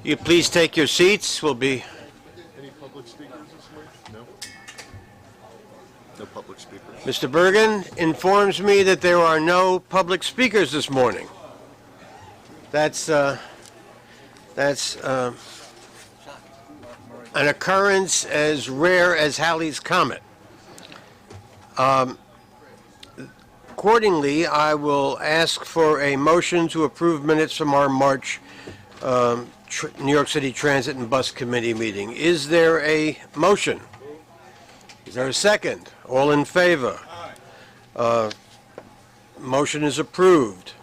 You please take your seats. We'll be. Any public speakers this morning? No? No public speakers. Mr. Bergen informs me that there are no public speakers this morning. That's an occurrence as rare as Halley's Comet. Accordingly, I will ask for a motion to approve minutes from our March New York City Transit and Bus Committee meeting. Is there a motion? Is there a second? All in favor? Motion is approved.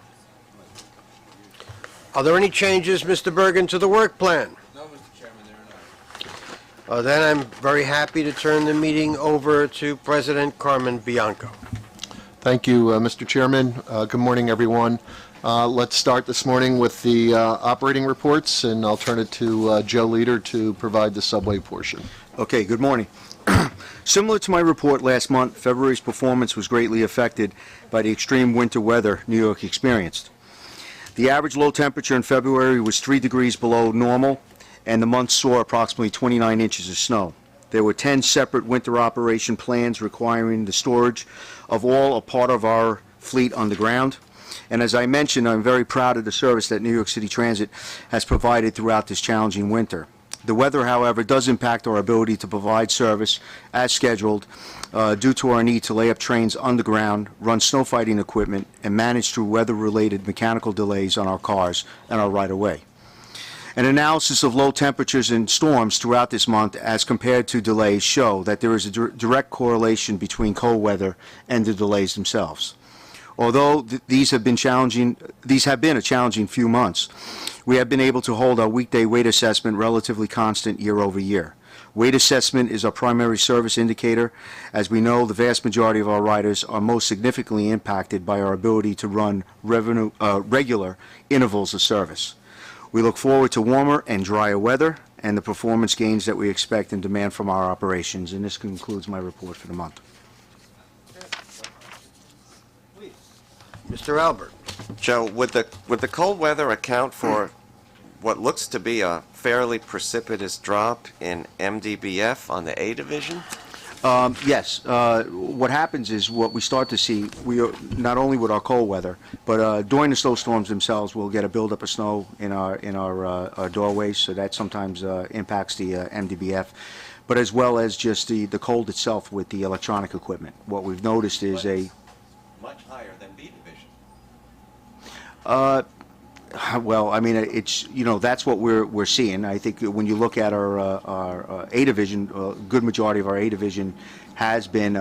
Are there any changes, Mr. Bergen, to the work plan? No, Mr. Chairman, there are not. Then I'm very happy to turn the meeting over to President Carmen Bianco. Thank you, Mr. Chairman. Good morning, everyone. Let's start this morning with the operating reports, and I'll turn it to Joe Leader to provide the subway portion. Okay, good morning. Similar to my report last month, February's performance was greatly affected by the extreme winter weather New York experienced. The average low temperature in February was 3 degrees below normal, and the month saw approximately 29 inches of snow. There were 10 separate winter operation plans requiring the storage of all or part of our fleet underground. And as I mentioned, I'm very proud of the service that New York City Transit has provided throughout this challenging winter. The weather, however, does impact our ability to provide service as scheduled due to our need to lay up trains underground, run snow fighting equipment, and manage through weather-related mechanical delays on our cars and our right-of-way. An analysis of low temperatures and storms throughout this month as compared to delays show that there is a direct correlation between cold weather and the delays themselves. Although these have been a challenging few months, we have been able to hold our weekday weight assessment relatively constant year over year. Weight assessment is our primary service indicator. As we know, the vast majority of our riders are most significantly impacted by our ability to run regular intervals of service. We look forward to warmer and drier weather and the performance gains that we expect and demand from our operations. And this concludes my report for the month. Mr. Albert. Joe, would the cold weather account for what looks to be a fairly precipitous drop in MDBF on the A division? Yes. What happens is what we start to see, not only with our cold weather, but during the snowstorms themselves, we'll get a buildup of snow in our doorways, so that sometimes impacts the MDBF, but as well as just the cold itself with the electronic equipment. What we've noticed is Much higher than B division. well, I mean, it's, that's what we're seeing. I think when you look at our A division, a good majority of our A division has been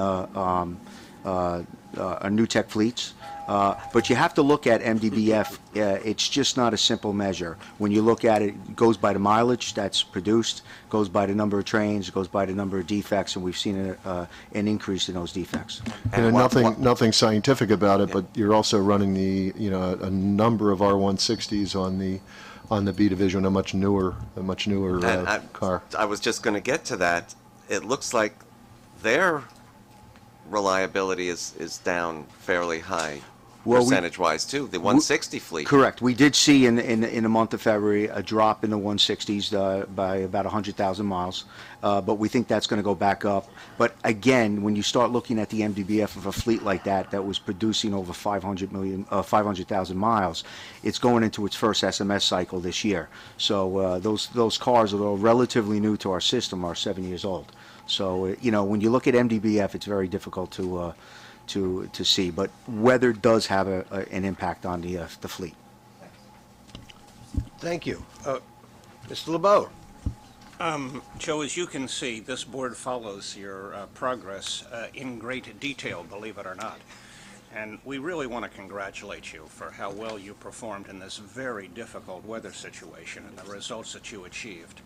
new tech fleets. But you have to look at MDBF. It's just not a simple measure. When you look at it, it goes by the mileage that's produced, goes by the number of trains, goes by the number of defects, and we've seen an increase in those defects. And nothing scientific about it, but you're also running a number of R160s on the B division, a much newer car. I was just going to get to that. It looks like their reliability is down fairly high. Percentage-wise, too, the 160 fleet. Correct. We did see in the month of February a drop in the 160s by about 100,000 miles, but we think that's going to go back up. But again, when you start looking at the MDBF of a fleet like that was producing over 500,000 miles, it's going into its first SMS cycle this year. So those cars, although relatively new to our system, are 7 years old. So when you look at MDBF, it's very difficult to see, but weather does have an impact on the fleet. Thank you. Mr. LeBeau. Joe, as you can see, this board follows your progress in great detail, believe it or not. And we really want to congratulate you for how well you performed in this very difficult weather situation and the results that you achieved.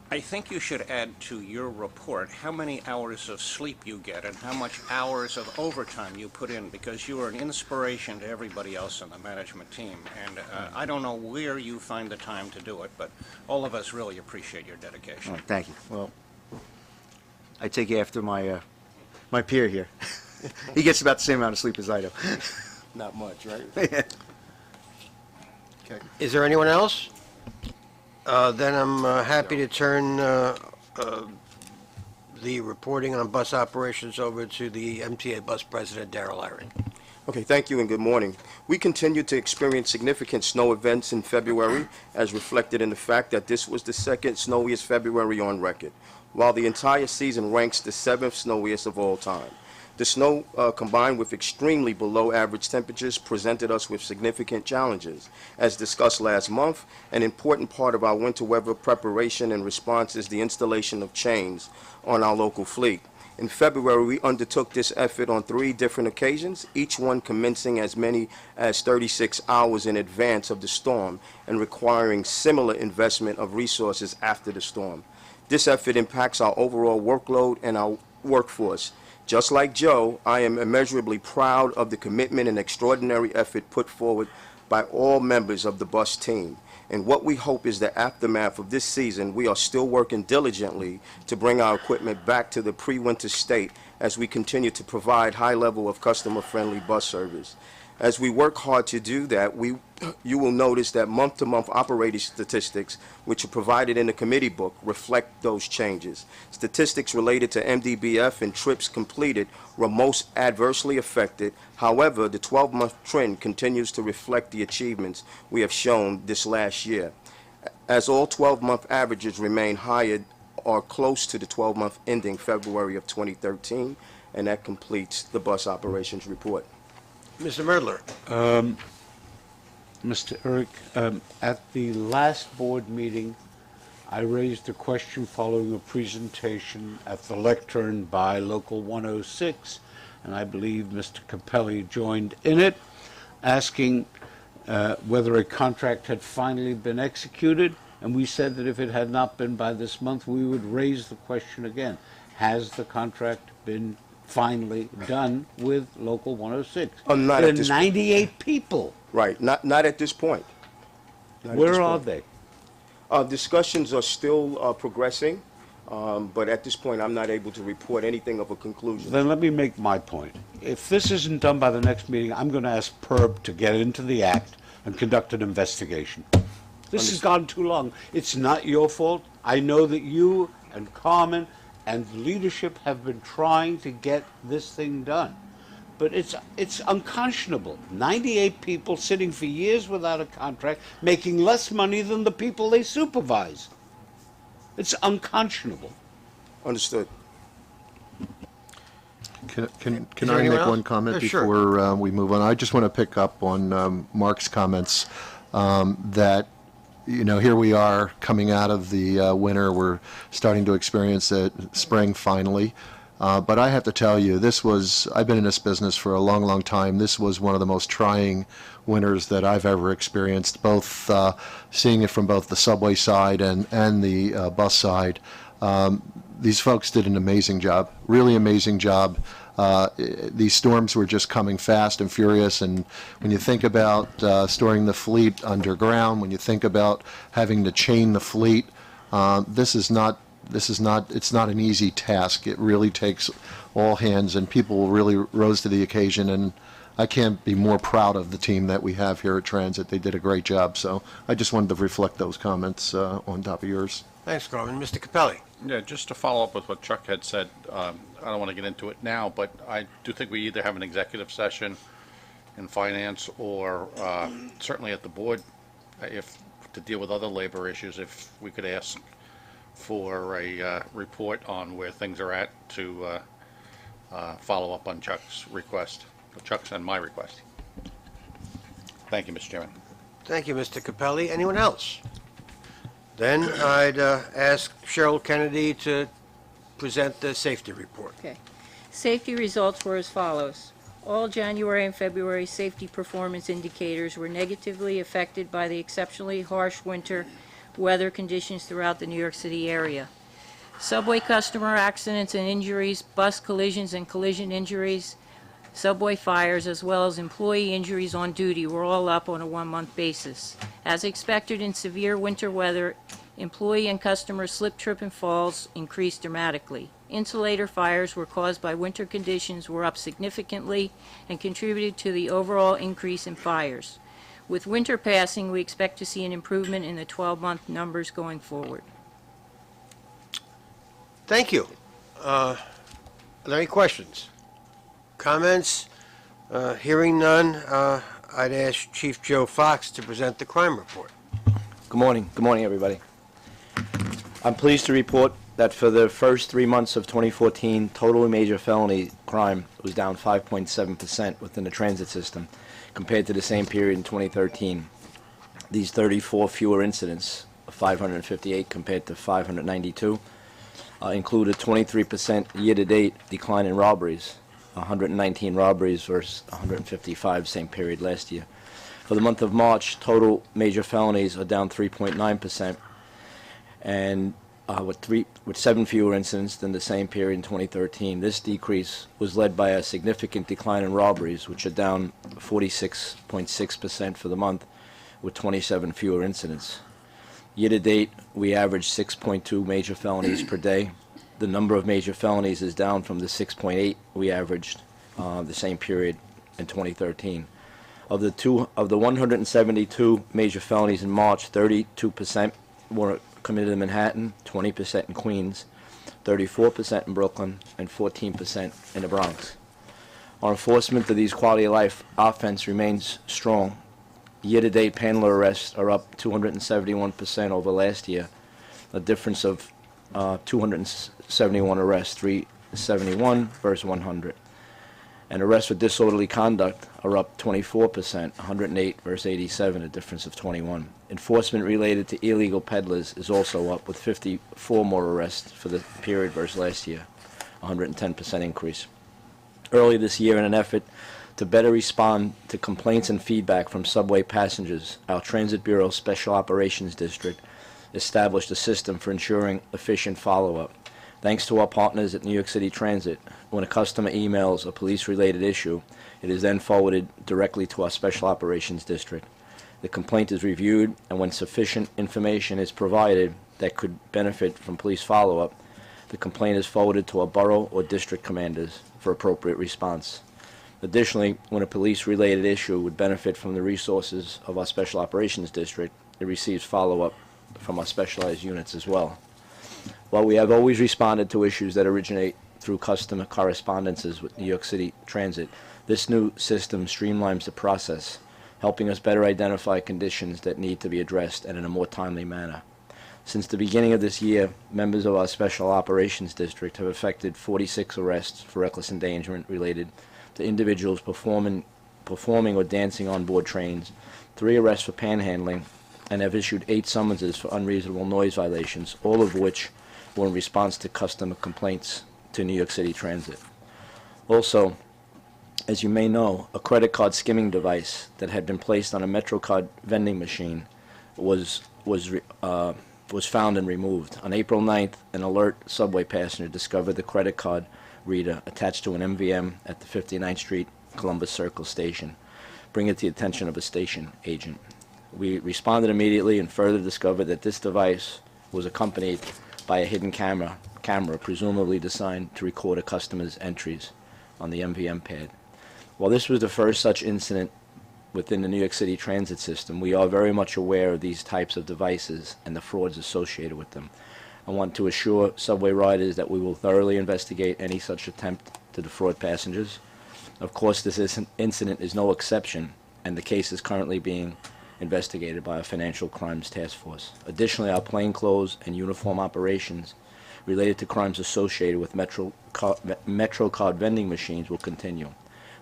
I think you should add to your report how many hours of sleep you get and how much hours of overtime you put in, because you are an inspiration to everybody else on the management team. And I don't know where you find the time to do it, but all of us really appreciate your dedication. Oh, thank you. Well, I take after my peer here. He gets about the same amount of sleep as I do. Not much, right? Okay. Is there anyone else? Then I'm happy to turn the reporting on bus operations over to the MTA Bus President, Darrell Aaron. Okay, thank you and good morning. We continue to experience significant snow events in February, as reflected in the fact that this was the second snowiest February on record, while the entire season ranks the seventh snowiest of all time. The snow, combined with extremely below-average temperatures, presented us with significant challenges. As discussed last month, an important part of our winter weather preparation and response is the installation of chains on our local fleet. In February, we undertook this effort on 3 different occasions, each one commencing as many as 36 hours in advance of the storm and requiring similar investment of resources after the storm. This effort impacts our overall workload and our workforce. Just like Joe, I am immeasurably proud of the commitment and extraordinary effort put forward by all members of the bus team. And what we hope is the aftermath of this season, we are still working diligently to bring our equipment back to the pre-winter state as we continue to provide high level of customer-friendly bus service. As we work hard to do that, you will notice that month-to-month operating statistics, which are provided in the committee book, reflect those changes. Statistics related to MDBF and trips completed were most adversely affected. However, the 12-month trend continues to reflect the achievements we have shown this last year, as all 12-month averages remain higher or close to the 12-month ending February of 2013, and that completes the bus operations report. Mr. Merdler. Mr. Eric, at the last board meeting, I raised a question following a presentation at the lectern by Local 106, and I believe Mr. Capelli joined in it, asking whether a contract had finally been executed, and we said that if it had not been by this month, we would raise the question again. Has the contract been finally done with Local 106? Not There at are this 98 people. Right, not at this point. Not at this Where are point. they? Discussions are still progressing, but at this point, I'm not able to report anything of a conclusion. Then let me make my point. If this isn't done by the next meeting, I'm going to ask PERB to get into the act and conduct an investigation. This has gone too long. It's not your fault. I know that you and Carmen and leadership have been trying to get this thing done. But it's unconscionable. 98 people sitting for years without a contract, making less money than the people they supervise. It's unconscionable. Understood. Can there I anyone make one else? comment Yeah, sure. before we move on? I just want to pick up on Mark's comments that, you know, here we are coming out of the winter. We're starting to experience spring finally. But I have to tell you, I've been in this business for a long, long time. This was one of the most trying winters that I've ever experienced, both seeing it from both the subway side and the bus side. These folks did an amazing job, really amazing job. These storms were just coming fast and furious, and when you think about storing the fleet underground, when you think about having to chain the fleet, it's not an easy task. It really takes all hands, and people really rose to the occasion, and I can't be more proud of the team that we have here at Transit. They did a great job, so I just wanted to reflect those comments on top of yours. Thanks, Carmen. Mr. Capelli. Yeah, just to follow up with what Chuck had said, I don't want to get into it now, but I do think we either have an executive session in finance or certainly at the board, if to deal with other labor issues, if we could ask for a report on where things are at to follow up on Chuck's request, Chuck's and my request. Thank you, Mr. Chairman. Thank you, Mr. Capelli. Anyone else? Then I'd ask Cheryl Kennedy to present the safety report. Okay. Safety results were as follows. All January and February safety performance indicators were negatively affected by the exceptionally harsh winter weather conditions throughout the New York City area. Subway customer accidents and injuries, bus collisions and collision injuries, subway fires, as well as employee injuries on duty were all up on a one-month basis. As expected in severe winter weather, employee and customer slip, trip, and falls increased dramatically. Insulator fires were caused by winter conditions were up significantly and contributed to the overall increase in fires. With winter passing, we expect to see an improvement in the 12-month numbers going forward. Thank you. Are there any questions? Comments? Hearing none, I'd ask Chief Joe Fox to present the crime report. Good morning. Good morning, everybody. I'm pleased to report that for the first 3 months of 2014, total major felony crime was down 5.7% within the transit system compared to the same period in 2013. These 34 fewer incidents, 558 compared to 592, include a 23% year-to-date decline in robberies, 119 robberies versus 155 same period last year. For the month of March, total major felonies are down 3.9%, and with 7 fewer incidents than the same period in 2013. This decrease was led by a significant decline in robberies, which are down 46.6% for the month, with 27 fewer incidents. Year-to-date, we averaged 6.2 major felonies per day. The number of major felonies is down from the 6.8 we averaged the same period in 2013. Of the 172 major felonies in March, 32% were committed in Manhattan, 20% in Queens, 34% in Brooklyn, and 14% in the Bronx. Our enforcement of these quality of life offense remains strong. Year-to-date handler arrests are up 271% over last year, a difference of 271 arrests, 371 versus 100. And arrests for disorderly conduct are up 24%, 108 versus 87, a difference of 21. Enforcement related to illegal peddlers is also up, with 54 more arrests for the period versus last year, 110% increase. Early this year, in an effort to better respond to complaints and feedback from subway passengers, our Transit Bureau Special Operations District established a system for ensuring efficient follow-up. Thanks to our partners at New York City Transit, when a customer emails a police-related issue, it is then forwarded directly to our Special Operations District. The complaint is reviewed, and when sufficient information is provided that could benefit from police follow-up, the complaint is forwarded to our borough or district commanders for appropriate response. Additionally, when a police-related issue would benefit from the resources of our Special Operations District, it receives follow-up from our specialized units as well. While we have always responded to issues that originate through customer correspondences with New York City Transit, this new system streamlines the process, helping us better identify conditions that need to be addressed and in a more timely manner. Since the beginning of this year, members of our Special Operations District have effected 46 arrests for reckless endangerment related to individuals performing or dancing on board trains, 3 arrests for panhandling, and have issued 8 summonses for unreasonable noise violations, all of which were in response to customer complaints to New York City Transit. Also, as you may know, a credit card skimming device that had been placed on a MetroCard vending machine was found and removed. On April 9th, an alert subway passenger discovered the credit card reader attached to an MVM at the 59th Street Columbus Circle station, bringing it to the attention of a station agent. We responded immediately and further discovered that this device was accompanied by a hidden camera presumably designed to record a customer's entries on the MVM pad. While this was the first such incident within the New York City transit system, we are very much aware of these types of devices and the frauds associated with them. I want to assure subway riders that we will thoroughly investigate any such attempt to defraud passengers. Of course, this incident is no exception, and the case is currently being investigated by our Financial Crimes Task Force. Additionally, our plainclothes and uniform operations related to crimes associated with MetroCard vending machines will continue.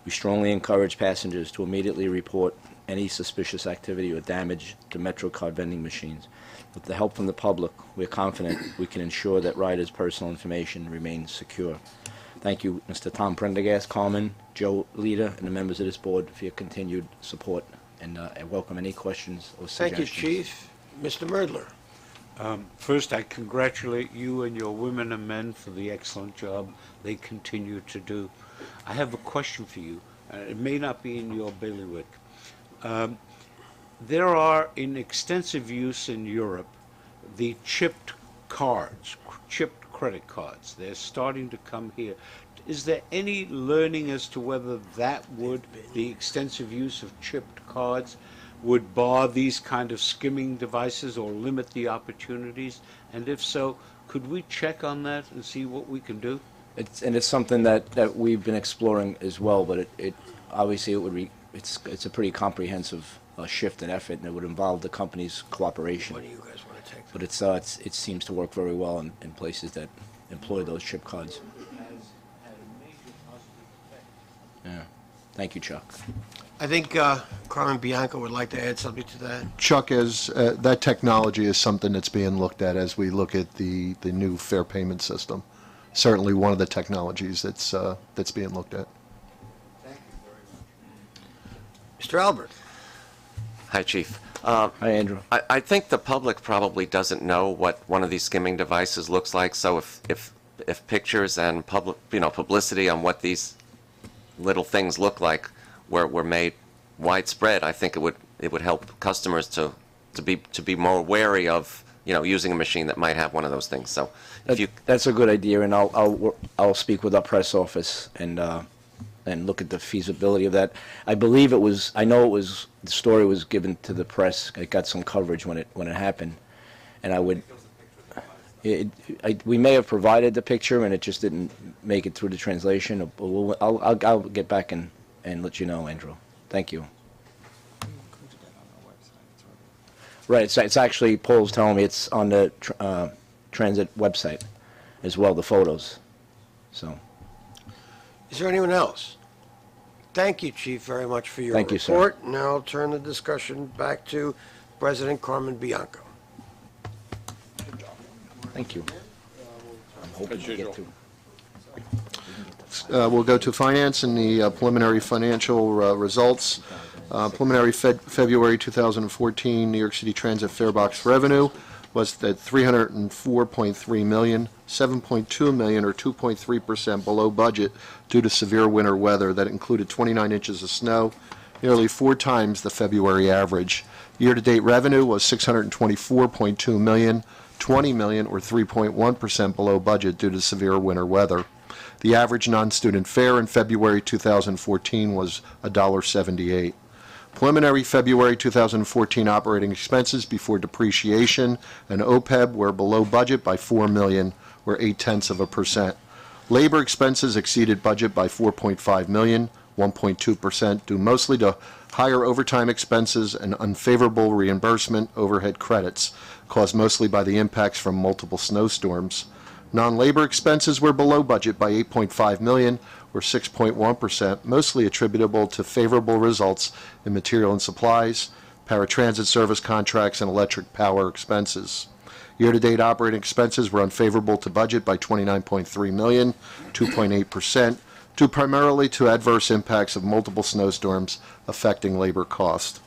We strongly encourage passengers to immediately report any suspicious activity or damage to MetroCard vending machines. With the help from the public, we are confident we can ensure that riders' personal information remains secure. Thank you, Mr. Tom Prendergast, Carmen, Joe Lita, and the members of this board for your continued support, and I welcome any questions or suggestions. Thank you, Chief. Mr. Merdler. First, I congratulate you and your women and men for the excellent job they continue to do. I have a question for you. It may not be in your bailiwick. There are in extensive use in Europe the chipped cards, chipped credit cards. They're starting to come here. Is there any learning as to whether that would, the extensive use of chipped cards, would bar these kind of skimming devices or limit the opportunities? And if so, could we check on that and see what we can do? It's something that we've been exploring as well, but it obviously it's a pretty comprehensive shift in effort, and it would involve the company's cooperation. What do you guys want to take? But it seems to work very well in places that employ those chip cards. Yeah. Thank you, Chuck. I think Carmen Bianco would like to add something to that. Chuck, as that technology is something that's being looked at as we look at the new fair payment system. Certainly one of the technologies that's being looked at. Mr. Albert. Hi, Chief. Hi, Andrew. I think the public probably doesn't know what one of these skimming devices looks like. So if pictures and publicity on what these little things look like were made widespread, I think it would help customers to be more wary of using a machine that might have one of those things. So That's a good idea, and I'll speak with our press office and look at the feasibility of that. I know the story was given to the press. It got some coverage when it happened, and we may have provided the picture and it just didn't make it through the translation. I'll get back and let you know, Andrew. Thank you. Right, it's actually, Paul's telling me it's on the transit website as well, the photos. So. Is there anyone else? Thank you, Chief, very much for your Thank you, sir. report. Now I'll turn the discussion back to President Carmen Bianco. Thank you. I'm hoping to get through. We'll go to finance and the preliminary financial results. Preliminary February 2014 New York City Transit fare box revenue was at $304.3 million, $7.2 million or 2.3% below budget due to severe winter weather that included 29 inches of snow, nearly 4 times the February average. Year-to-date revenue was $624.2 million, $20 million or 3.1% below budget due to severe winter weather. The average non-student fare in February 2014 was $1.78. Preliminary February 2014 operating expenses before depreciation and OPEB were below budget by $4 million, or 0.8%. Labor expenses exceeded budget by $4.5 million, 1.2%, due mostly to higher overtime expenses and unfavorable reimbursement overhead credits, caused mostly by the impacts from multiple snowstorms. Non-labor expenses were below budget by $8.5 million, or 6.1%, mostly attributable to favorable results in material and supplies, paratransit service contracts, and electric power expenses. Year-to-date operating expenses were unfavorable to budget by $29.3 million, 2.8%, due primarily to adverse impacts of multiple snowstorms affecting labor cost.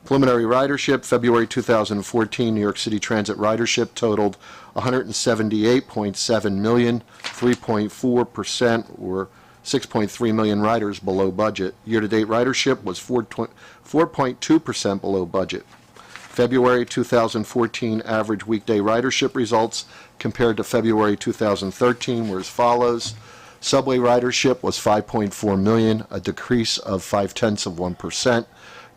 Preliminary ridership, February 2014 New York City Transit ridership totaled 178.7 million, 3.4%, or 6.3 million riders below budget. Year-to-date ridership was 4.2% below budget. February 2014 average weekday ridership results compared to February 2013 were as follows. Subway ridership was 5.4 million, a decrease of 0.5%.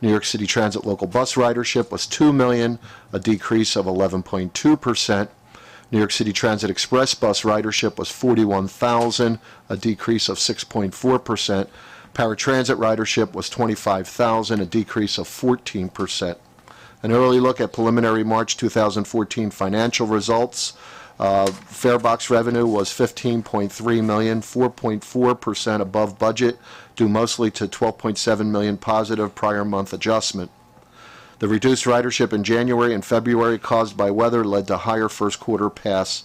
New York City Transit local bus ridership was 2 million, a decrease of 11.2%. New York City Transit Express bus ridership was 41,000, a decrease of 6.4%. Paratransit ridership was 25,000, a decrease of 14%. An early look at preliminary March 2014 financial results. Fare box revenue was $15.3 million, 4.4% above budget, due mostly to $12.7 million positive prior month adjustment. The reduced ridership in January and February caused by weather led to higher first quarter pass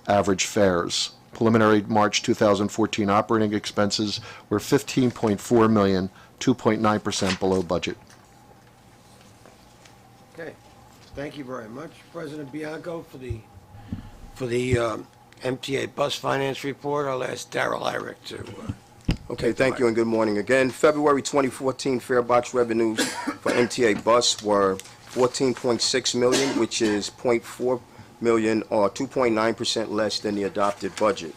average fares. Preliminary March 2014 operating expenses were $15.4 million, 2.9% below budget. Okay, thank you very much, President Bianco, for the MTA bus finance report. I'll ask Darrell Irick to. Okay, thank you and good morning again. February 2014 fare box revenues for MTA bus were $14.6 million, which is $0.4 million or 2.9% less than the adopted budget.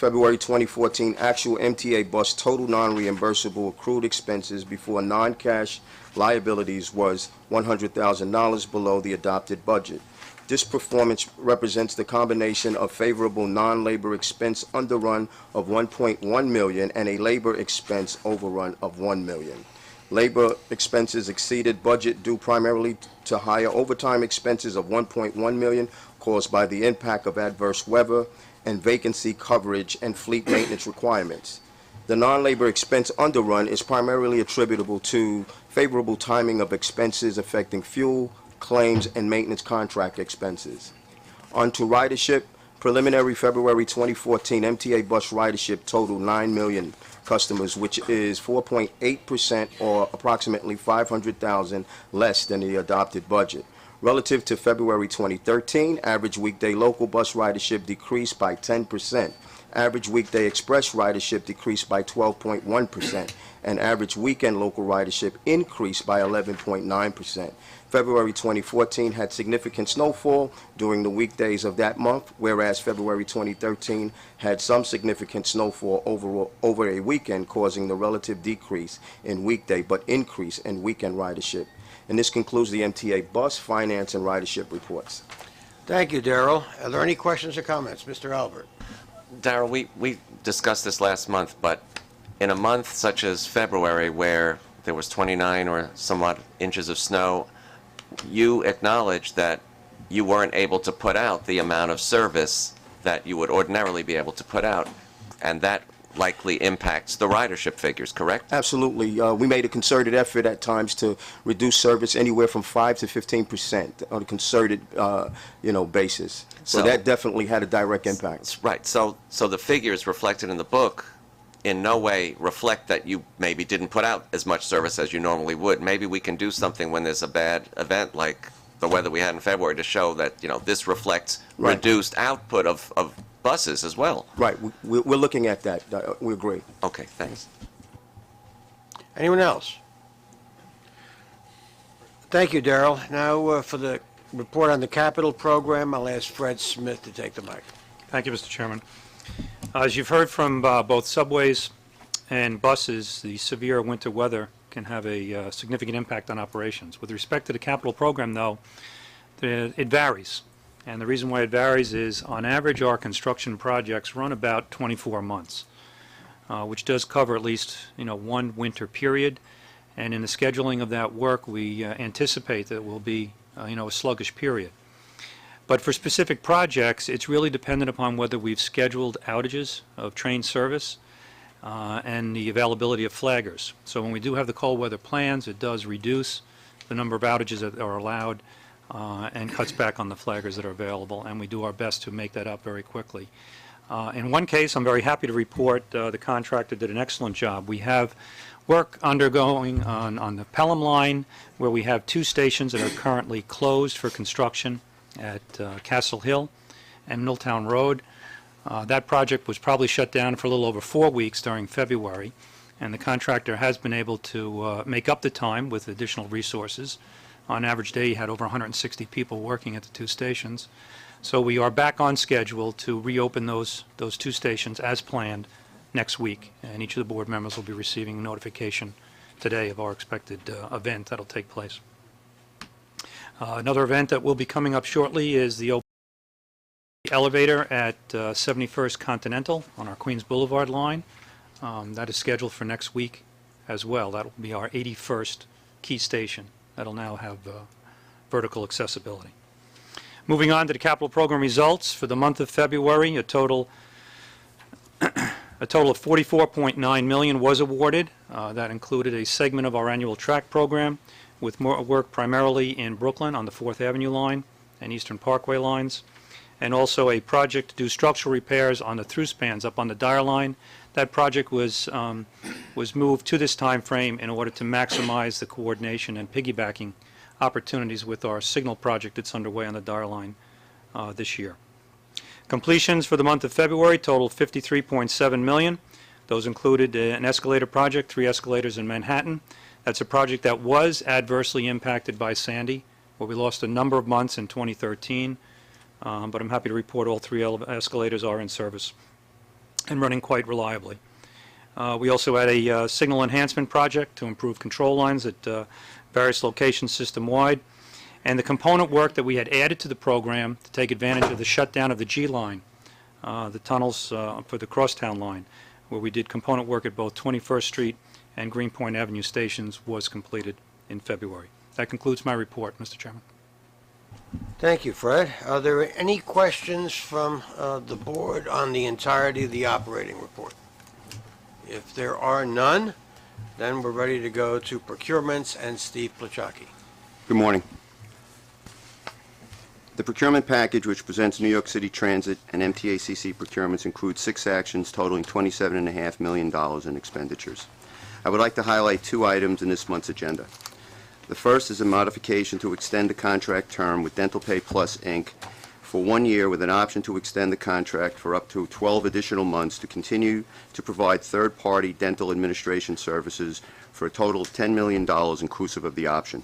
February 2014 actual MTA bus total non-reimbursable accrued expenses before non-cash liabilities was $100,000 below the adopted budget. This performance represents the combination of favorable non-labor expense underrun of $1.1 million and a labor expense overrun of $1 million. Labor expenses exceeded budget due primarily to higher overtime expenses of $1.1 million caused by the impact of adverse weather and vacancy coverage and fleet maintenance requirements. The non-labor expense underrun is primarily attributable to favorable timing of expenses affecting fuel, claims, and maintenance contract expenses. On to ridership. Preliminary February 2014 MTA bus ridership totaled 9 million customers, which is 4.8% or approximately 500,000 less than the adopted budget. Relative to February 2013, average weekday local bus ridership decreased by 10%. Average weekday express ridership decreased by 12.1%, and average weekend local ridership increased by 11.9%. February 2014 had significant snowfall during the weekdays of that month, whereas February 2013 had some significant snowfall over a weekend, causing the relative decrease in weekday but increase in weekend ridership. And this concludes the MTA bus, finance, and ridership reports. Thank you, Darrell. Are there any questions or comments? Mr. Albert? Darrell, we discussed this last month, but in a month such as February, where there was 29 or somewhat inches of snow, you acknowledged that you weren't able to put out the amount of service that you would ordinarily be able to put out, and that likely impacts the ridership figures, correct? Absolutely. We made a concerted effort at times to reduce service anywhere from 5 to 15% on a concerted, basis. So that definitely had a direct impact. Right. So the figures reflected in the book in no way reflect that you maybe didn't put out as much service as you normally would. Maybe we can do something when there's a bad event like the weather we had in February to show that, this reflects reduced output of buses as well. Right. We're looking at that. We agree. Okay, thanks. Anyone else? Thank you, Darrell. Now, for the report on the capital program, I'll ask Fred Smith to take the mic. Thank you, Mr. Chairman. As you've heard from both subways and buses, the severe winter weather can have a significant impact on operations. With respect to the capital program, though, it varies. And the reason why it varies is, on average, our construction projects run about 24 months, which does cover at least, one winter period. And in the scheduling of that work, we anticipate that it will be, a sluggish period. But for specific projects, it's really dependent upon whether we've scheduled outages of train service and the availability of flaggers. So when we do have the cold weather plans, it does reduce the number of outages that are allowed and cuts back on the flaggers that are available, and we do our best to make that up very quickly. In one case, I'm very happy to report the contractor did an excellent job. We have work undergoing on the Pelham line, where we have 2 stations that are currently closed for construction at Castle Hill and Milltown Road. That project was probably shut down for a little over 4 weeks during February, and the contractor has been able to make up the time with additional resources. On average day, he had over 160 people working at the 2 stations. So we are back on schedule to reopen those 2 stations as planned next week, and each of the board members will be receiving notification today of our expected event that will take place. Another event that will be coming up shortly is the elevator at 71st Continental on our Queens Boulevard line. That is scheduled for next week as well. That will be our 81st key station. That'll now have vertical accessibility. Moving on to the capital program results for the month of February, a total of $44.9 million was awarded. That included a segment of our annual track program with more work primarily in Brooklyn on the 4th Avenue line and Eastern Parkway lines, and also a project to do structural repairs on the through spans up on the Dyer line. That project was moved to this time frame in order to maximize the coordination and piggybacking opportunities with our signal project that's underway on the Dyer line this year. Completions for the month of February totaled $53.7 million. Those included an escalator project, 3 escalators in Manhattan. That's a project that was adversely impacted by Sandy, where we lost a number of months in 2013, but I'm happy to report all 3 escalators are in service. and running quite reliably. We also had a signal enhancement project to improve control lines at various locations system-wide, and the component work that we had added to the program to take advantage of the shutdown of the G line, the tunnels for the Crosstown line, where we did component work at both 21st Street and Greenpoint Avenue stations, was completed in February. That concludes my report, Mr. Chairman. Thank you, Fred. Are there any questions from the board on the entirety of the operating report? If there are none, then we're ready to go to procurements and Steve Plachaki. Good morning. The procurement package, which presents New York City Transit and MTACC procurements, includes 6 actions totaling $27.5 million in expenditures. I would like to highlight 2 items in this month's agenda. The first is a modification to extend the contract term with Dental Pay Plus, Inc. for 1 year with an option to extend the contract for up to 12 additional months to continue to provide third-party dental administration services for a total of $10 million inclusive of the option.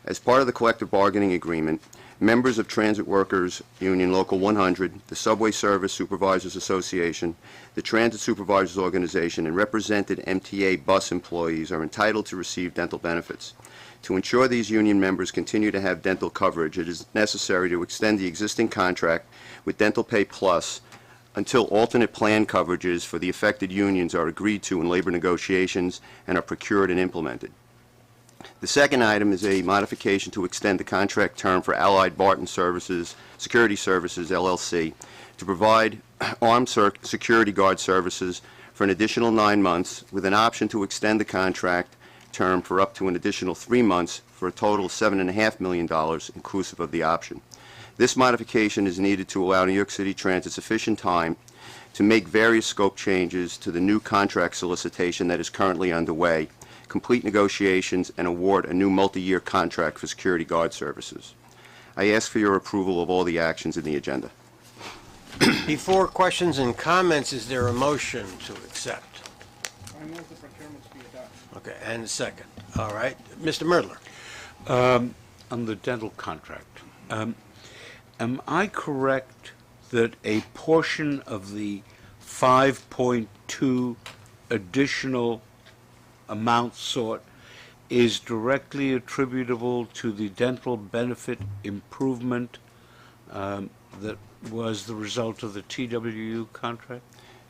As part of the collective bargaining agreement, members of Transit Workers Union Local 100, the Subway Service Supervisors Association, the Transit Supervisors Organization, and represented MTA bus employees are entitled to receive dental benefits. To ensure these union members continue to have dental coverage, it is necessary to extend the existing contract with Dental Pay Plus until alternate plan coverages for the affected unions are agreed to in labor negotiations and are procured and implemented. The second item is a modification to extend the contract term for Allied Barton Services, Security Services, LLC, to provide armed security guard services for an additional 9 months with an option to extend the contract term for up to an additional 3 months for a total of $7.5 million inclusive of the option. This modification is needed to allow New York City Transit sufficient time to make various scope changes to the new contract solicitation that is currently underway, complete negotiations, and award a new multi-year contract for security guard services. I ask for your approval of all the actions in the agenda. Before questions and comments, is there a motion to accept? I move the procurements be adopted. Okay, and a second. All right. Mr. Merdler. On the dental contract, am I correct that a portion of the 5.2 additional amount sought is directly attributable to the dental benefit improvement that was the result of the TWU contract?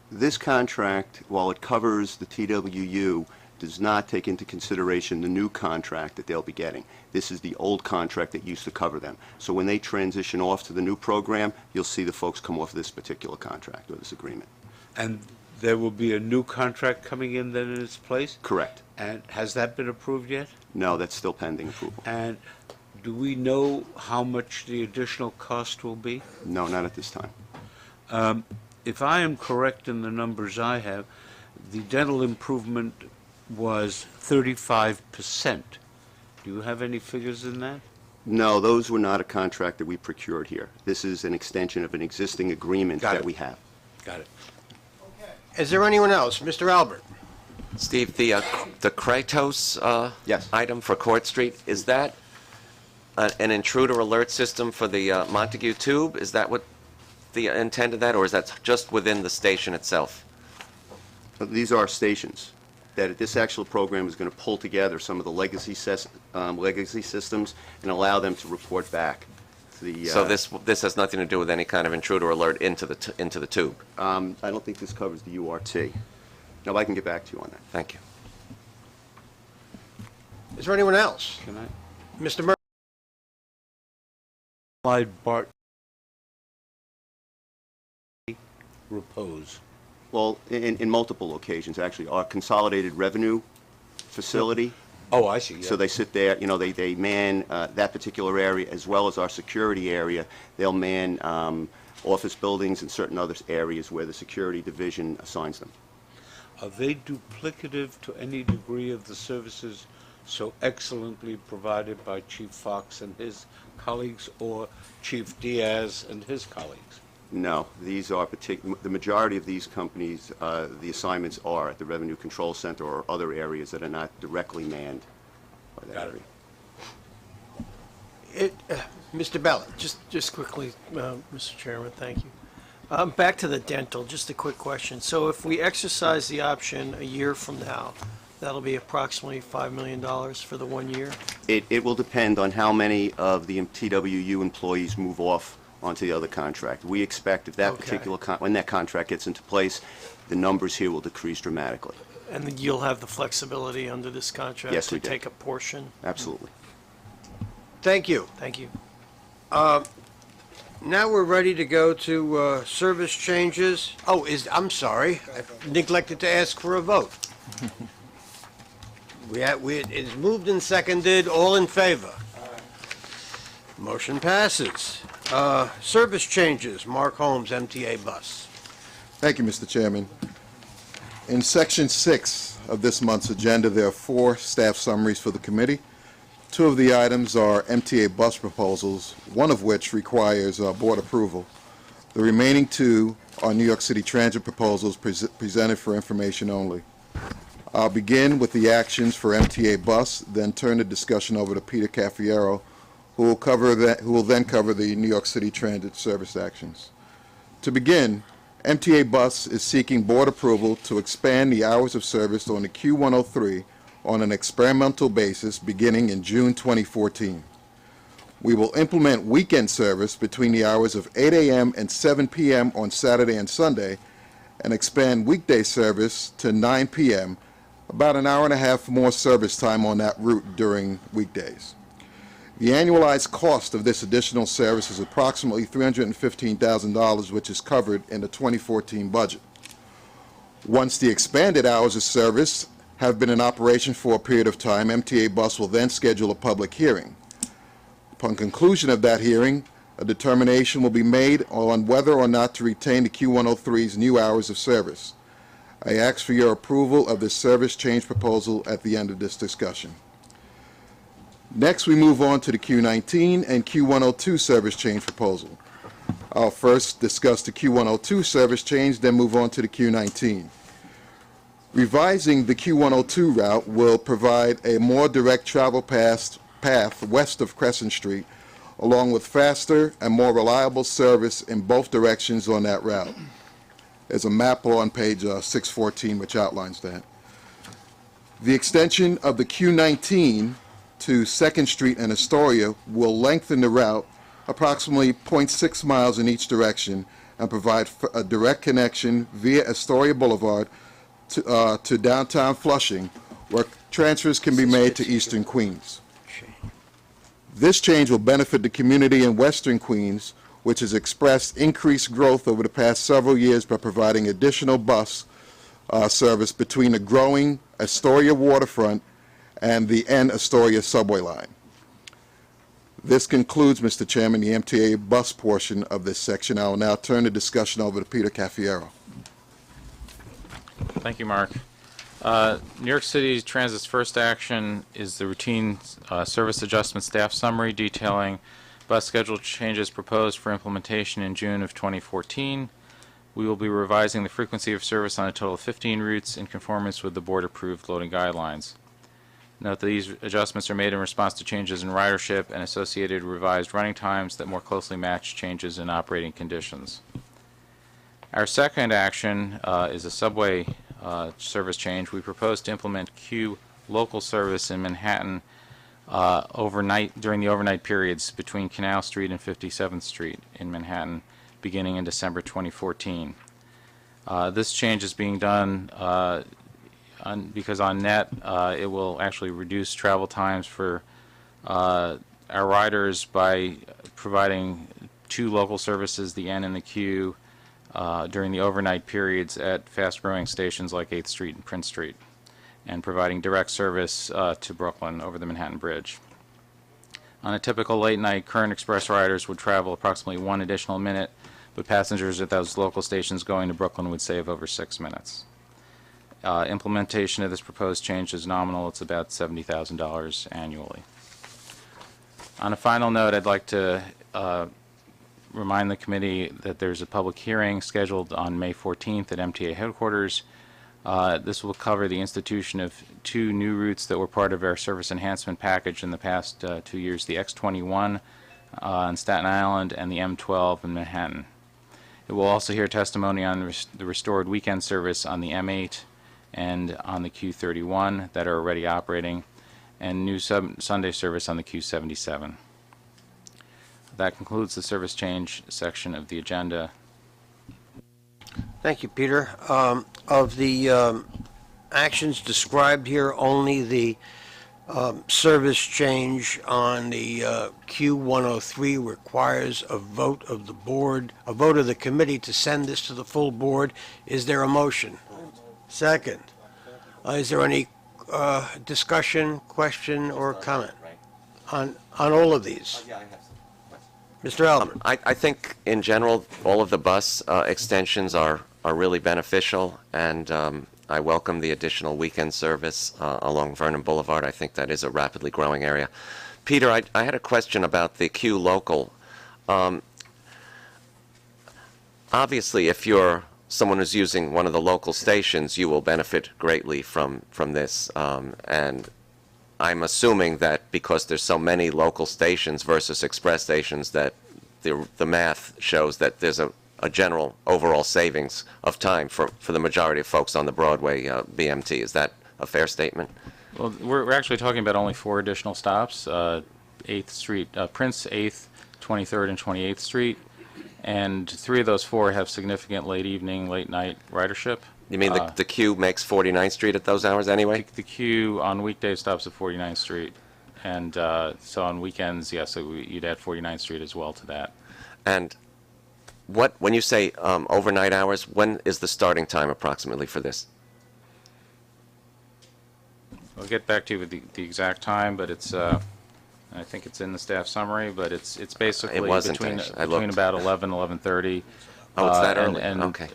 This contract, while it covers the TWU, does not take into consideration the new contract that they'll be getting. This is the old contract that used to cover them. So when they transition off to the new program, you'll see the folks come off this particular contract or this agreement. And there will be a new contract coming in then in its place? Correct. And has that been approved yet? No, that's still pending approval. And do we know how much the additional cost will be? No, not at this time. If I am correct in the numbers I have, the dental improvement was 35%. Do you have any figures in that? No, those were not a contract that we procured here. This is an extension of an existing agreement that we have. Got it. Is there anyone else? Mr. Albert. Steve, the Kratos Yes. item for Court Street, is that an intruder alert system for the Montague Tube? Is that what the intent of that, or is that just within the station itself? These are stations. That this actual program is going to pull together some of the legacy systems and allow them to report back. So this has nothing to do with any kind of intruder alert into the tube? I don't think this covers the URT. No, I can get back to you on that. Thank you. Is there anyone else? Can I? Mr. Murphy. Applied Bart repose. Well, in multiple occasions, actually. Our consolidated revenue facility. Oh, I see. Yeah. So they sit there, you know, they man that particular area as well as our security area. They'll man office buildings and certain other areas where the security division assigns them. Are they duplicative to any degree of the services so excellently provided by Chief Fox and his colleagues or Chief Diaz and his colleagues? No, these are the majority of these companies, the assignments are at the Revenue Control Center or other areas that are not directly manned by that area. Mr. Ballard. Just quickly, Mr. Chairman, thank you. Back to the dental, just a quick question. So if we exercise the option a year from now, that'll be approximately $5 million for the 1 year? It will depend on how many of the TWU employees move off onto the other contract. We expect if that Okay. particular, when that contract gets into place, the numbers here will decrease dramatically. And then you'll have the flexibility under this contract Yes, to we do. take a portion? Absolutely. Thank you. Thank you. Now we're ready to go to service changes. Oh, I'm sorry, I neglected to ask for a vote. It is moved and seconded, all in favor? Motion passes. Service changes, Mark Holmes, MTA Bus. Thank you, Mr. Chairman. In Section 6 of this month's agenda, there are 4 staff summaries for the committee. 2 of the items are MTA bus proposals, one of which requires board approval. The remaining 2 are New York City Transit proposals presented for information only. I'll begin with the actions for MTA bus, then turn the discussion over to Peter Caffiero, who will then cover the New York City Transit service actions. To begin, MTA bus is seeking board approval to expand the hours of service on the Q103 on an experimental basis beginning in June 2014. We will implement weekend service between the hours of 8 a.m. and 7 p.m. on Saturday and Sunday, and expand weekday service to 9 p.m., about an hour and a half more service time on that route during weekdays. The annualized cost of this additional service is approximately $315,000, which is covered in the 2014 budget. Once the expanded hours of service have been in operation for a period of time, MTA Bus will then schedule a public hearing. Upon conclusion of that hearing, a determination will be made on whether or not to retain the Q103's new hours of service. I ask for your approval of this service change proposal at the end of this discussion. Next, we move on to the Q19 and Q102 service change proposal. I'll first discuss the Q102 service change, then move on to the Q19. Revising the Q102 route will provide a more direct travel path west of Crescent Street, along with faster and more reliable service in both directions on that route. There's a map on page 614 which outlines that. The extension of the Q19 to 2nd Street and Astoria will lengthen the route approximately 0.6 miles in each direction and provide a direct connection via Astoria Boulevard to downtown Flushing, where transfers can be made to Eastern Queens. This change will benefit the community in Western Queens, which has expressed increased growth over the past several years by providing additional bus service between the growing Astoria waterfront and the Astoria subway line. This concludes, Mr. Chairman, the MTA bus portion of this section. I will now turn the discussion over to Peter Caffiero. Thank you, Mark. New York City Transit's first action is the routine service adjustment staff summary detailing bus schedule changes proposed for implementation in June of 2014. We will be revising the frequency of service on a total of 15 routes in conformance with the board-approved loading guidelines. Note that these adjustments are made in response to changes in ridership and associated revised running times that more closely match changes in operating conditions. Our second action is a subway service change. We propose to implement Q local service in Manhattan during the overnight periods between Canal Street and 57th Street in Manhattan, beginning in December 2014. This change is being done because on net it will actually reduce travel times for our riders by providing 2 local services, the N and the Q, during the overnight periods at fast-growing stations like 8th Street and Prince Street, and providing direct service to Brooklyn over the Manhattan Bridge. On a typical late night, current express riders would travel approximately 1 additional minute, but passengers at those local stations going to Brooklyn would save over 6 minutes. Implementation of this proposed change is nominal. It's about $70,000 annually. On a final note, I'd like to remind the committee that there's a public hearing scheduled on May 14th at MTA headquarters. This will cover the institution of 2 new routes that were part of our service enhancement package in the past 2 years, the X21 in Staten Island and the M12 in Manhattan. It will also hear testimony on the restored weekend service on the M8 and on the Q31 that are already operating, and new Sunday service on the Q77. That concludes the service change section of the agenda. Thank you, Peter. Of the actions described here, only the service change on the Q103 requires a vote of the board, a vote of the committee to send this to the full board. Is there a motion? Second. Is there any discussion, question, or comment on all of these? Mr. Allen. I think in general, all of the bus extensions are really beneficial, and I welcome the additional weekend service along Vernon Boulevard. I think that is a rapidly growing area. Peter, I had a question about the Q local. Obviously, if you're someone who's using one of the local stations, you will benefit greatly from this. And I'm assuming that because there's so many local stations versus express stations, that the math shows that there's a general overall savings of time for the majority of folks on the Broadway BMT. Is that a fair statement? Well, we're actually talking about only 4 additional stops, 8th Street, Prince, 8th, 23rd, and 28th Street, and 3 of those 4 have significant late evening, late night ridership. You mean the Q makes 49th Street at those hours anyway? The Q on weekdays stops at 49th Street, and so on weekends, yes, you'd add 49th Street as well to that. And when you say overnight hours, when is the starting time approximately for this? I'll get back to you with the exact time, but it's I think it's in the staff summary, but it's basically It wasn't, between actually. I looked. about 11:30. Oh, it's that early? And Okay.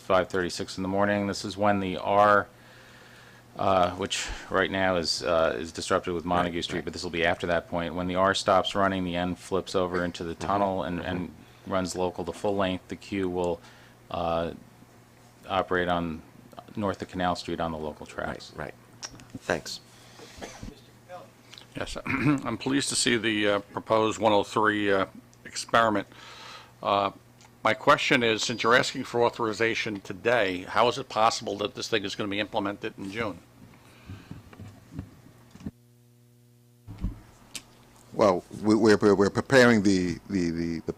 5:36 in the morning. This is when the R, which right now is disrupted with Montague Street, but this will be after that point. When the R stops running, the N flips over into the tunnel and runs local to full length. The Q will operate on north of Canal Street on the local tracks. Right. Thanks. Yes, I'm pleased to see the proposed 103 experiment. My question is, since you're asking for authorization today, how is it possible that this thing is going to be implemented in June? Well, we're preparing the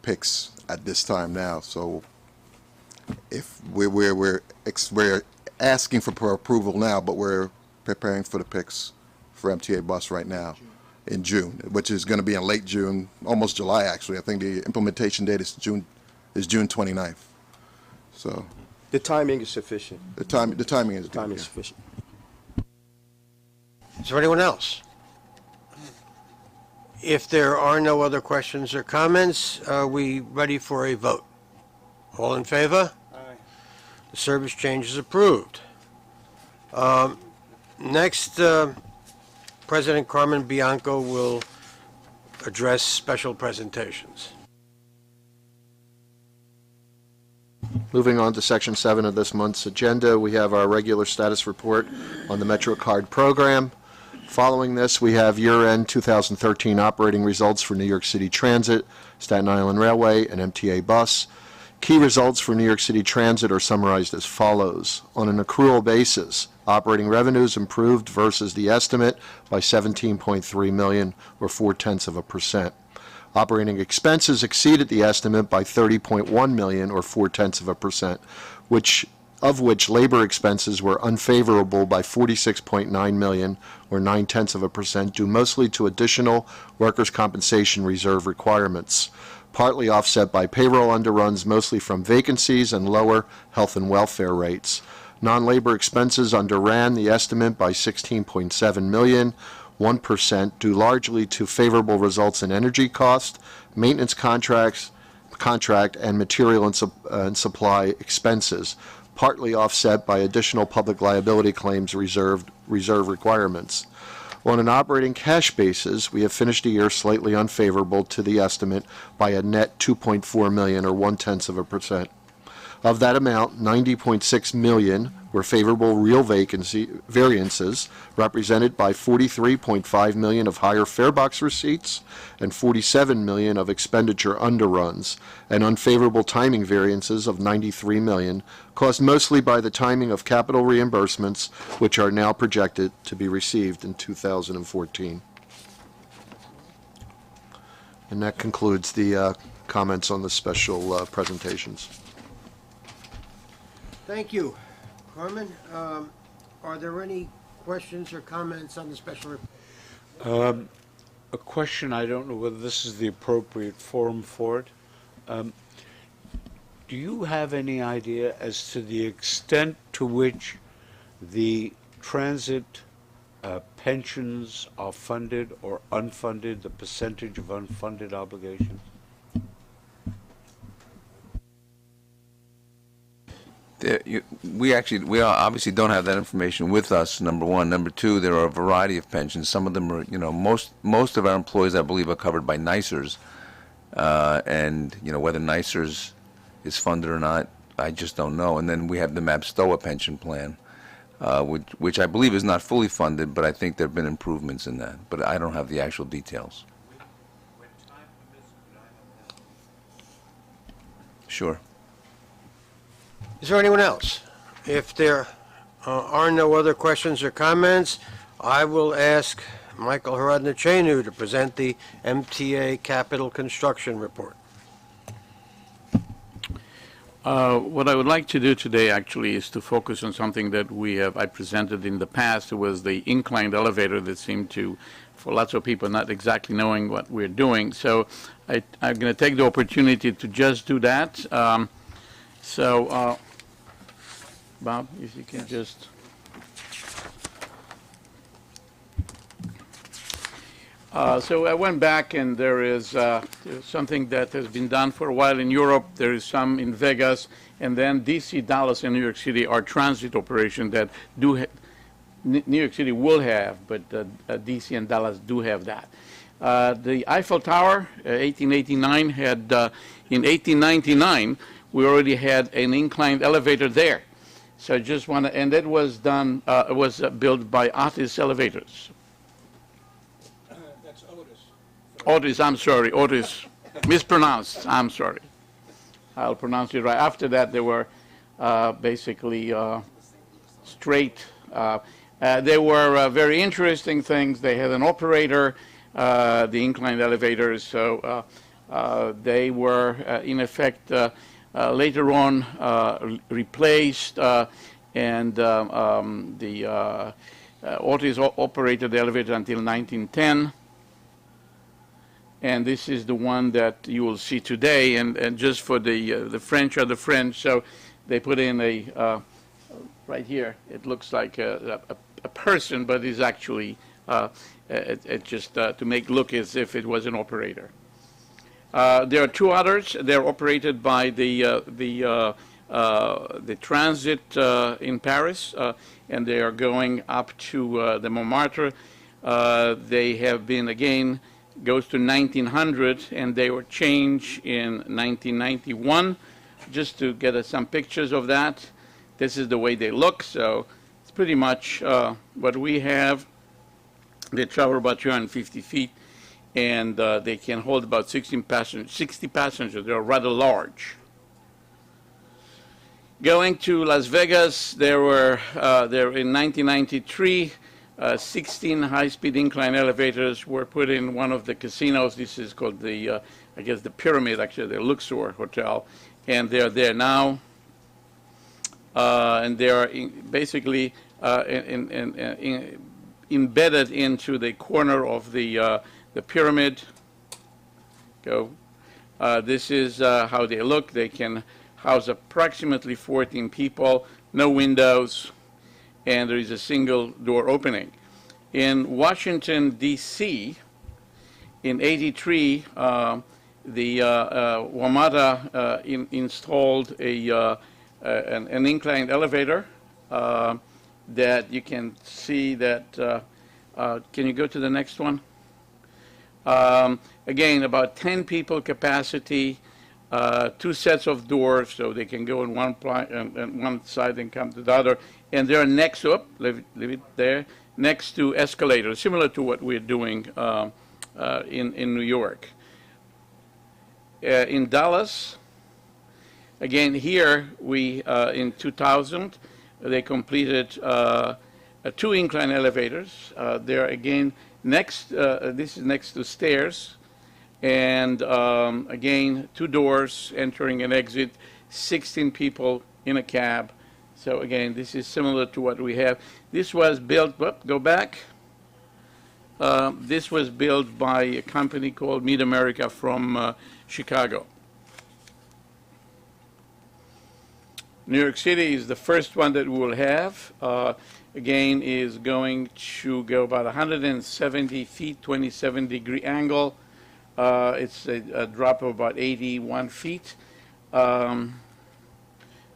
picks at this time now, so if we're asking for approval now, but we're preparing for the picks for MTA bus right now in June, which is going to be in late June, almost July actually. I think the implementation date is June 29th. So The timing is sufficient. the timing is Timing good, is yeah. sufficient. Is there anyone else? If there are no other questions or comments, are we ready for a vote? All in favor? Aye. The service change is approved. Next, President Carmen Bianco will address special presentations. Moving on to Section 7 of this month's agenda, we have our regular status report on the MetroCard program. Following this, we have year-end 2013 operating results for New York City Transit, Staten Island Railway, and MTA Bus. Key results for New York City Transit are summarized as follows. On an accrual basis, operating revenues improved versus the estimate by $17.3 million, or 0.4%. Operating expenses exceeded the estimate by $30.1 million, or 0.4%, of which labor expenses were unfavorable by $46.9 million, or 0.9%, due mostly to additional workers' compensation reserve requirements, partly offset by payroll underruns, mostly from vacancies and lower health and welfare rates. Non-labor expenses underran the estimate by $16.7 million, 1%, due largely to favorable results in energy cost, maintenance contract, and material and supply expenses, partly offset by additional public liability claims reserve requirements. On an operating cash basis, we have finished the year slightly unfavorable to the estimate by a net $2.4 million, or 0.1%. Of that amount, $90.6 million were favorable real vacancy variances, represented by $43.5 million of higher fare box receipts and $47 million of expenditure underruns, and unfavorable timing variances of $93 million, caused mostly by the timing of capital reimbursements, which are now projected to be received in 2014. And that concludes the comments on the special presentations. Thank you. Carmen, are there any questions or comments on the special report? A question, I don't know whether this is the appropriate forum for it. Do you have any idea as to the extent to which the transit pensions are funded or unfunded, the percentage of unfunded obligations? We obviously don't have that information with us, number one. Number two, there are a variety of pensions. Some of them are, most of our employees, I believe, are covered by NYCERS. And, whether NYCERS is funded or not, I just don't know. And then we have the MABSTOA pension plan, which I believe is not fully funded, but I think there have been improvements in that. But I don't have the actual details. Sure. Is there anyone else? If there are no other questions or comments, I will ask Michael Horodnichenu to present the MTA Capital Construction Report. What I would like to do today actually is to focus on something that I presented in the past. It was the inclined elevator that seemed to, for lots of people, not exactly knowing what we're doing. So I'm going to take the opportunity to just do that. Bob, if you can just. So I went back, and there is something that has been done for a while in Europe. There is some in Vegas, and then D.C., Dallas, and New York City are transit operations that New York City will have, but D.C. and Dallas do have that. The Eiffel Tower, 1889, had in 1899 we already had an inclined elevator there. So I just want to, and that was done, it was built by Otis Elevators. That's Otis. Otis, I'm sorry, Otis, mispronounced, I'm sorry. I'll pronounce it right. After that, there were basically straight. They were very interesting things. They had an operator, the inclined elevators, so they were, in effect, later on replaced, and the Otis operated the elevator until 1910. And this is the one that you will see today. And just for the French are the French, so they put in a right here. It looks like a person, but it's actually it just to make look as if it was an operator. There are two others. They're operated by the transit in Paris, and they are going up to the Montmartre. They have been, again, goes to 1900, and they were changed in 1991. Just to get some pictures of that. This is the way they look, so it's pretty much what we have. They travel about 250 feet. And they can hold about 60 passengers. They're rather large. Going to Las Vegas, there in 1993, 16 high-speed incline elevators were put in one of the casinos. This is called the, I guess, the Pyramid, actually, the Luxor Hotel, and they're there now. And they are basically embedded into the corner of the pyramid. This is how they look. They can house approximately 14 people, no windows, and there is a single door opening. In Washington, D.C., in '83, the WMATA installed an inclined elevator that you can see that. Can you go to the next one? Again, about 10 people capacity. 2 sets of doors, so they can go on one side and come to the other. And they're next up, leave it there, next to escalators, similar to what we're doing in New York. In Dallas, again here, we in 2000, they completed 2 incline elevators. They're again next, this is next to stairs. And again, 2 doors, entering and exit, 16 people in a cab. So again, this is similar to what we have. This was built, go back. This was built by a company called Mid-America from Chicago. New York City is the first one that we will have. Again, is going to go about 170 feet, 27-degree angle. It's a drop of about 81 feet.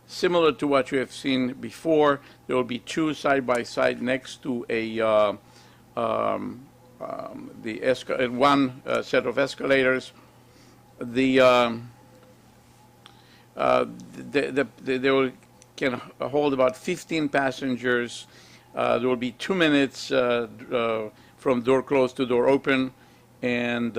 Similar to what you have seen before, there will be 2 side-by-side next to one set of escalators. They can hold about 15 passengers. There will be 2 minutes from door closed to door open, and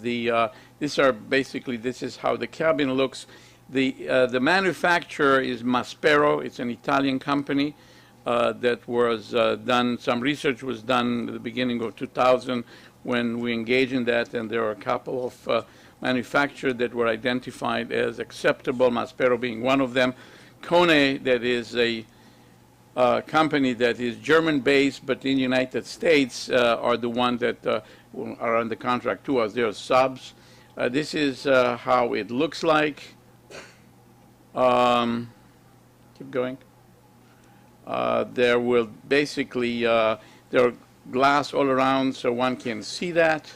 these are basically, this is how the cabin looks. The manufacturer is Maspero. It's an Italian company that was done, some research was done at the beginning of 2000 when we engaged in that, and there are a couple of manufacturers that were identified as acceptable, Maspero being one of them. Kone, that is a company that is German-based, but in the United States are the ones that are under contract to us. They are subs. This is how it looks like. Keep going. There will basically, there are glass all around so one can see that.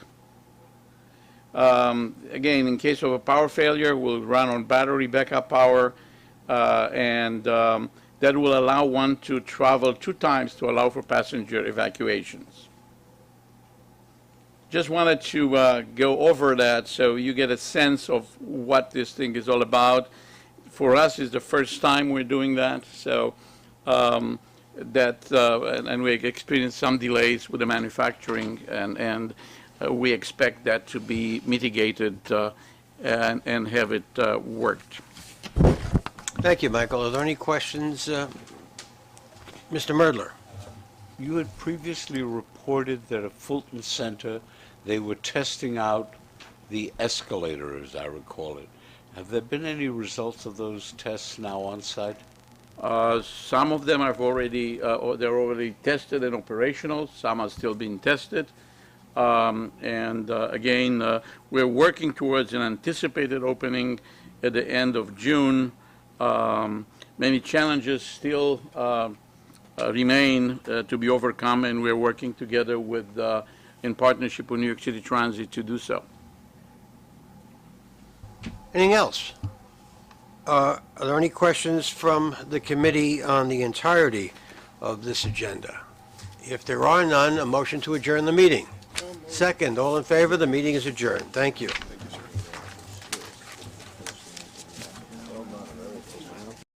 Again, in case of a power failure, we'll run on battery backup power, and that will allow one to travel 2 times to allow for passenger evacuations. Just wanted to go over that so you get a sense of what this thing is all about. For us, it's the first time we're doing that, so and we experienced some delays with the manufacturing, and we expect that to be mitigated and have it worked. Thank you, Michael. Are there any questions? Mr. Merdler? You had previously reported that at Fulton Center, they were testing out the escalator, as I recall it. Have there been any results of those tests now on site? Some of them have already, they're already tested and operational. Some are still being tested. Again, we're working towards an anticipated opening at the end of June. Many challenges still remain to be overcome, and we're working together with, in partnership with New York City Transit to do so. Anything else? Are there any questions from the committee on the entirety of this agenda? If there are none, a motion to adjourn the meeting. Second, all in favor, the meeting is adjourned. Thank you.